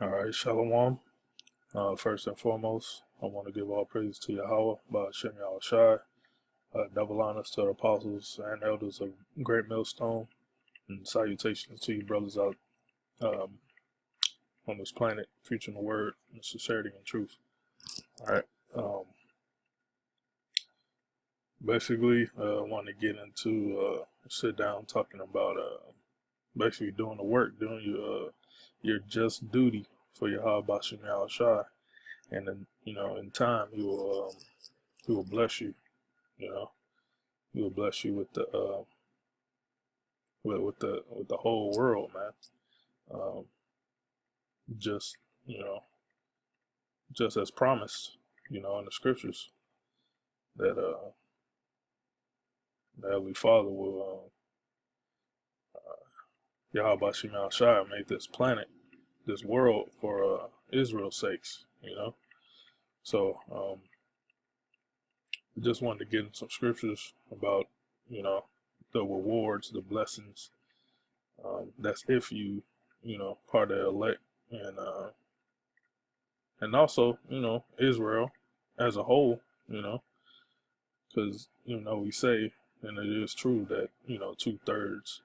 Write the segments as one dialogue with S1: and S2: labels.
S1: All right, Shalom. First and foremost, I want to give all praise to Yahweh, Ba'ashem Yahushai. Double honors to the apostles and elders of Great Millstone, and salutations to you brothers out um, on this planet, preaching the word in sincerity and truth. All right. Um, basically, I want to get into sit down talking about basically doing the work, doing your just duty for Yahweh Ba'ashem Yahushai. And then, in time, he will bless you. You know, he will bless you with the with the whole world, man. Um, just you know, just as promised, in the scriptures that the Heavenly Father will Yahweh Shema Shai made this planet, this world for Israel's sakes. So I just wanted to get in some scriptures about the rewards, the blessings. That's if part of the elect, and also Israel as a whole. Because we say, and it is true that 2/3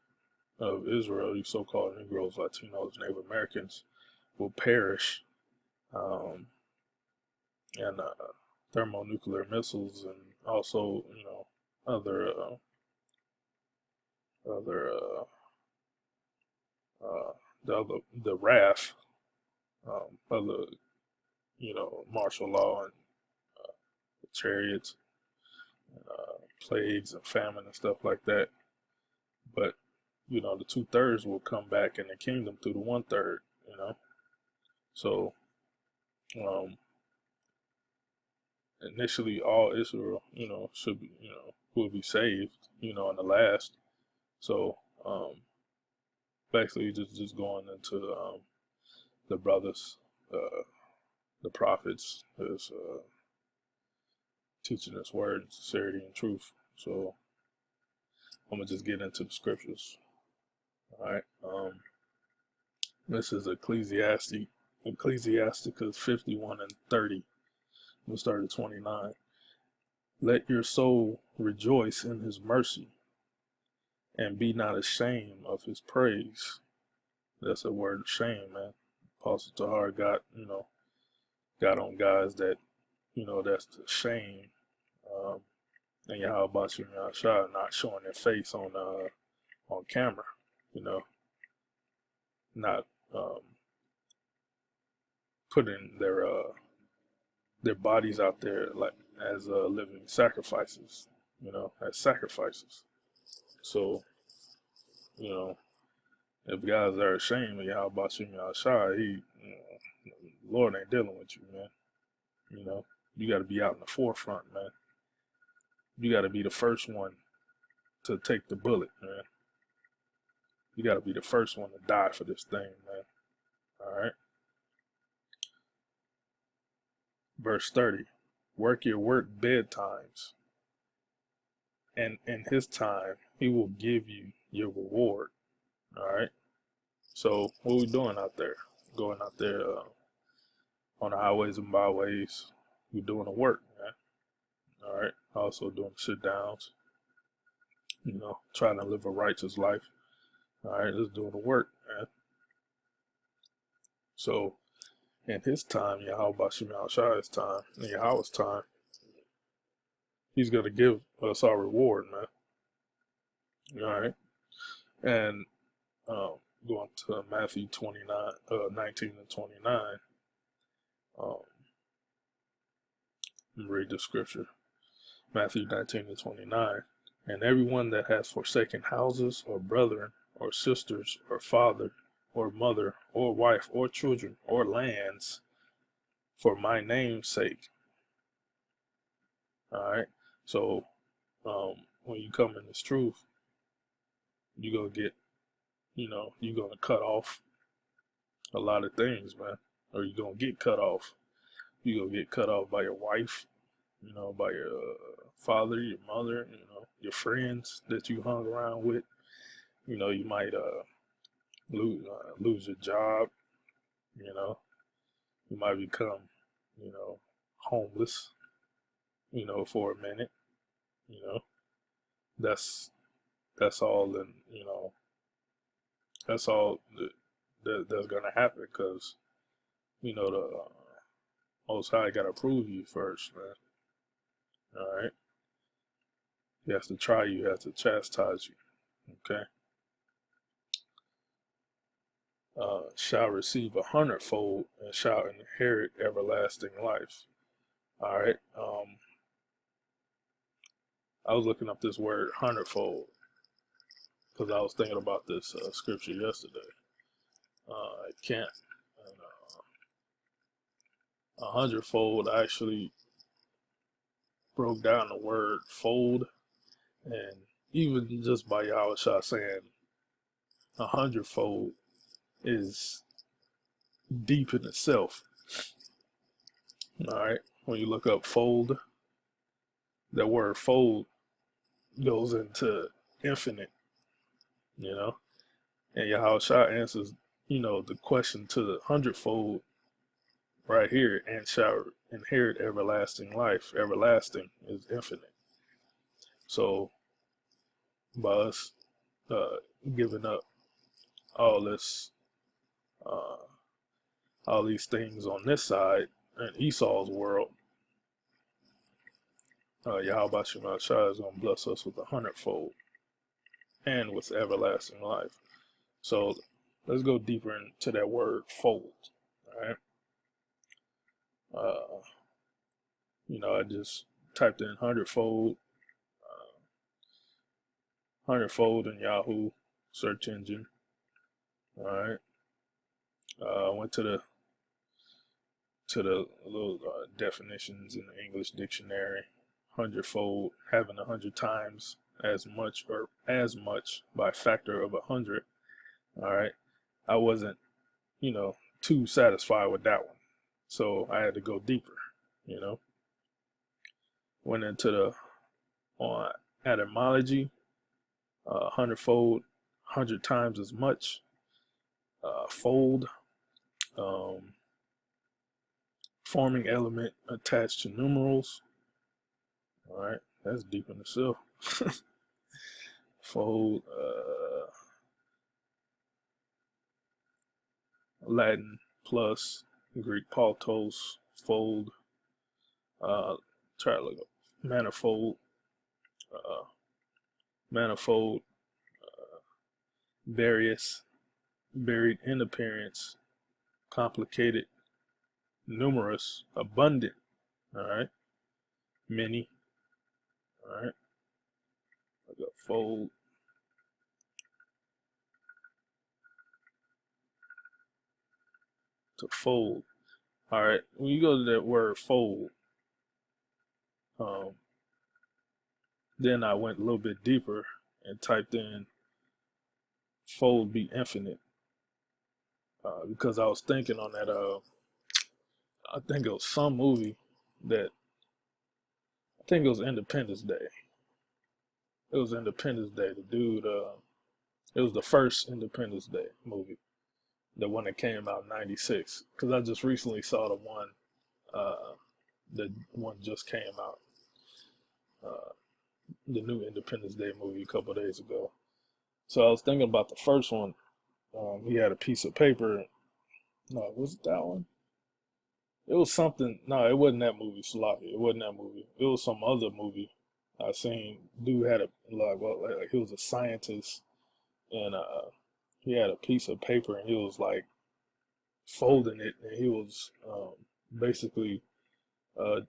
S1: of Israel, these so-called Negroes, Latinos, Native Americans, will perish, um, and thermonuclear missiles, and also other other the wrath of the martial law and chariots, plagues and famine and stuff like that. But the 2/3 will come back in the kingdom through the 1/3. So initially all Israel, should be, will be saved, in the last. So basically just going into the brothers, the prophets, is teaching this word in sincerity and truth. So I'm gonna just get into the scriptures. All right. This is Ecclesiasticus 51 and 30. We'll start at 29. Let your soul rejoice in his mercy, and be not ashamed of his praise. That's a word of shame, man. Apostle Tahar got on guys that, that's the shame. And Yahweh Bashim Yahshua not showing their face on camera, not putting their bodies out there like as living sacrifices, as sacrifices. So, if guys are ashamed of Yahweh Bashim Yahshua, Lord ain't dealing with you, man. You got to be out in the forefront, man. You got to be the first one to take the bullet, man. You got to be the first one to die for this thing, man. All right. Verse 30. Work your work bedtimes, and in his time he will give you your reward. All right. So what we doing out there? Going out there on the highways and byways. We're doing the work, man. All right. Also doing sit downs. Trying to live a righteous life. All right. Just doing the work, man. So in his time, Yahweh Bashim Yahushai's time, in Yahweh's time, he's going to give us our reward, man. All right. And going to Matthew 29, 19 and 29, read the scripture. Matthew 19 and 29. And everyone that has forsaken houses, or brethren, or sisters, or father, or mother, or wife, or children, or lands, for my name's sake. All right. So when you come in this truth, you're going to get, you're going to cut off a lot of things, man. Or you're going to get cut off. You're going to get cut off by your wife, by your father, your mother, your friends that you hung around with. You might lose your job, You might become, homeless, for a minute. You know, that's that's all, and that's all that's gonna happen because the Most High gotta prove you first, man. All right, He has to try you, He has to chastise you. Okay, shall receive 100-fold and shall inherit everlasting life. All right. I was looking up this word 100-fold because I was thinking about this scripture yesterday. I can't. And, 100-fold actually broke down the word fold, and even just by Yahweh saying 100-fold is deep in itself. All right. When you look up fold, that word fold goes into infinite, you know, and Yahweh answers, the question to the 100-fold right here, and shall inherit everlasting life. Everlasting is infinite. So by us uh, giving up all this, uh, all these things on this side in Esau's world, Yahweh Shema Shai is going to bless us with 100-fold and with everlasting life. So let's go deeper into that word fold. All right. I just typed in 100-fold in Yahoo search engine. All right. I went to the little definitions in the English dictionary. 100-fold, having 100 times as much or as much by factor of 100. All right. I wasn't, too satisfied with that one. So I had to go deeper, Went into the on etymology, 100-fold, 100 times as much, fold, um, forming element attached to numerals. All right, that's deep in itself. Fold, Latin plus Greek paltos, fold, try to look up manifold, uh, manifold, various, buried in appearance, complicated, numerous, abundant. All right, many. All right, I got fold, to fold. All right, when you go to that word fold, um, then I went a little bit deeper and typed in fold be infinite, because I was thinking on that. I think it was some movie that I think it was Independence Day. It was Independence Day. The dude, it was the first Independence Day movie, the one that came out in '96. Because I just recently saw the one just came out, uh, the new Independence Day movie a couple of days ago. So I was thinking about the first one. He had a piece of paper. No, was it that one? It was something. No, it wasn't that movie, Sloppy. It wasn't that movie. It was some other movie I seen. Dude had a like he was a scientist, and he had a piece of paper and he was like folding it, and he was basically uh,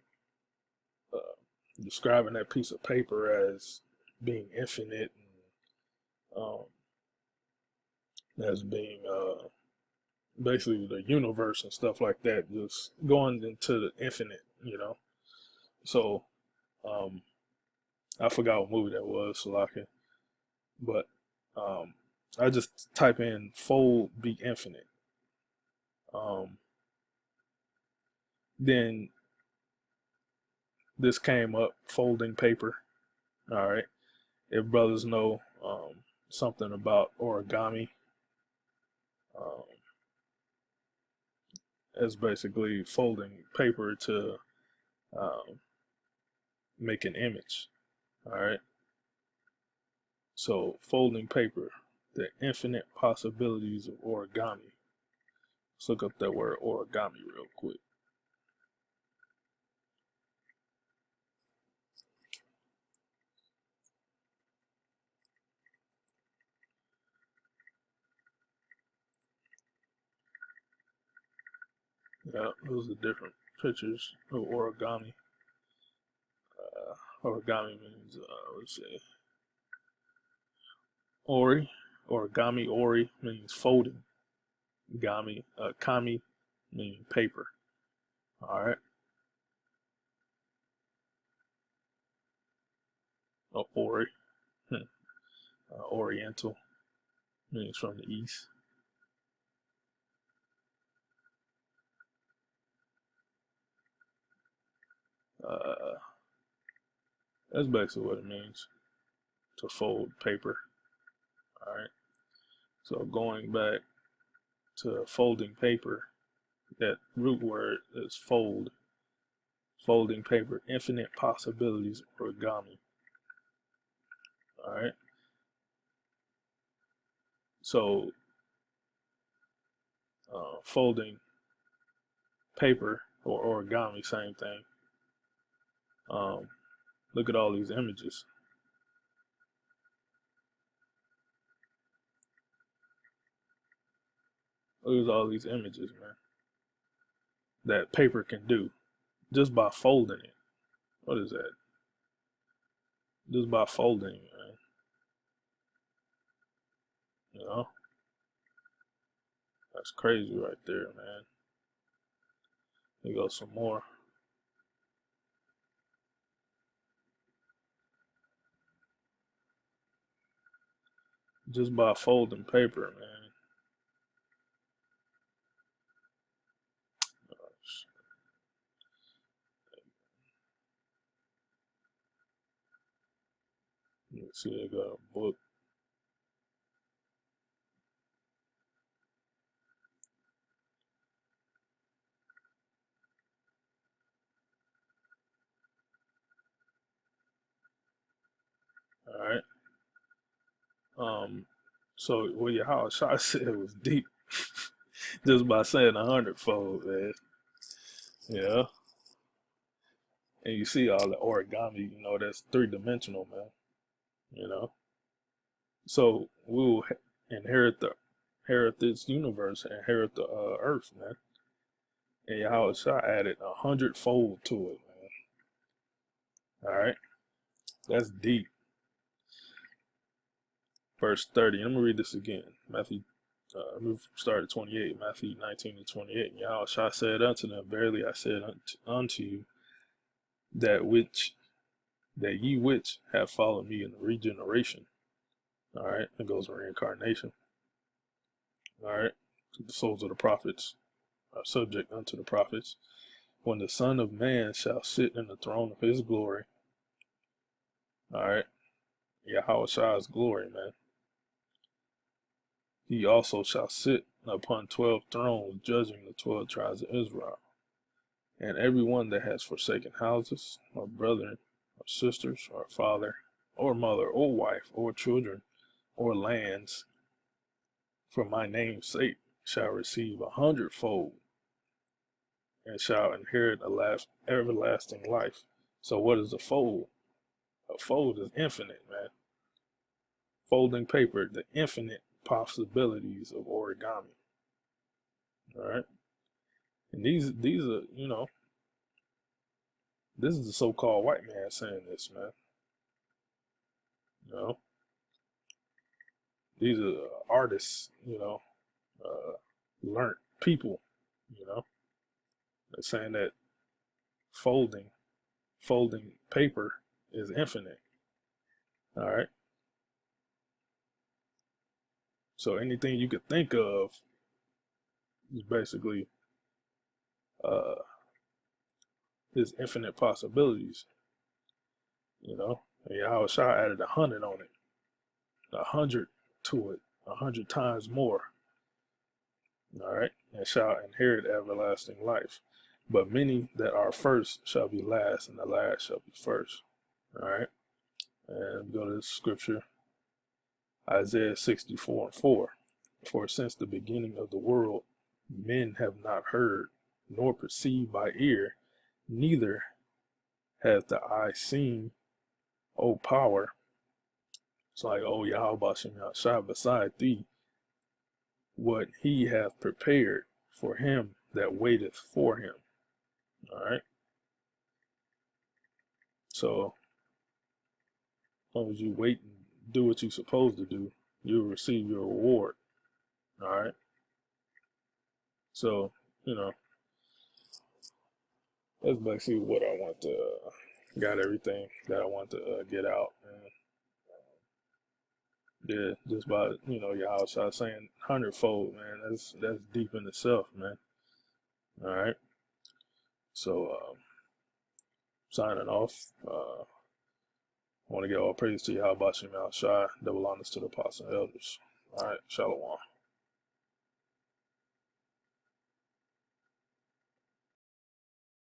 S1: uh, describing that piece of paper as being infinite, and as being basically the universe and stuff like that, just going into the infinite, So um, I forgot what movie that was, so I can, but um, I just type in fold be infinite. Um, then this came up, folding paper. All right. If brothers know something about origami, um, as basically folding paper to um, make an image. All right. So folding paper, the infinite possibilities of origami. Let's look up that word origami real quick. Yeah, those are different pictures of origami. Origami means, let's see, ori means folding. Kami meaning paper. All right. Ori, Oriental means from the east. Uh, that's basically what it means to fold paper. All right. So going back to folding paper, that root word is fold. Folding paper, infinite possibilities, origami. All right. So folding paper or origami, same thing. Look at all these images. Look at all these images, man, that paper can do just by folding it. What is that? Just by folding, man. You know, that's crazy right there, man. Here goes some more. Just by folding paper, man. You see, they got a book. All right. So what your house shot said was deep, just by saying 100-fold, man. Yeah. And you see all the origami, that's three-dimensional, man. You know. So we will inherit this universe, inherit the earth, man. And Yahweh Shah added 100-fold to it, man. All right, that's deep. Verse 30. I'm gonna read this again. Matthew. We start at 28. Matthew 19 to 28. Yahweh Shah said unto them, Verily I said unto you that ye which have followed me in the regeneration. All right, it goes reincarnation. All right, the souls of the prophets are subject unto the prophets. When the Son of Man shall sit in the throne of his glory. All right, Yahweh Shah's glory, man. He also shall sit upon 12 thrones, judging the 12 tribes of Israel. And every one that has forsaken houses, or brethren, or sisters, or father, or mother, or wife, or children, or lands, for my name's sake, shall receive 100-fold, and shall inherit everlasting life. So what is a fold? A fold is infinite, man. Folding paper, the infinite possibilities of origami. All right. And these are, this is the so-called white man saying this, man. You know, these are artists, learned people, they're saying that folding folding paper is infinite. All right. So anything you could think of is basically uh is infinite possibilities, And Yahweh Shah added 100 on it, 100 to it, 100 times more. All right, and shall inherit everlasting life. But many that are first shall be last, and the last shall be first. All right, and go to the scripture, Isaiah 64:4. For since the beginning of the world, men have not heard, nor perceived by ear, neither hath the eye seen, O power. It's like, oh Yahweh Shem Yahshua, beside thee, what he hath prepared for him that waiteth for him. All right. So as long as you wait and do what you're supposed to do, you'll receive your reward. All right. So, that's basically what I want to, got everything that I want to get out. And yeah, just by, y'all start saying hundredfold, man. That's deep in itself, man. All right. So, signing off. I want to give all praise to Yahweh Shem Yahshua, double honors to the apostles and elders. All right, Shalom.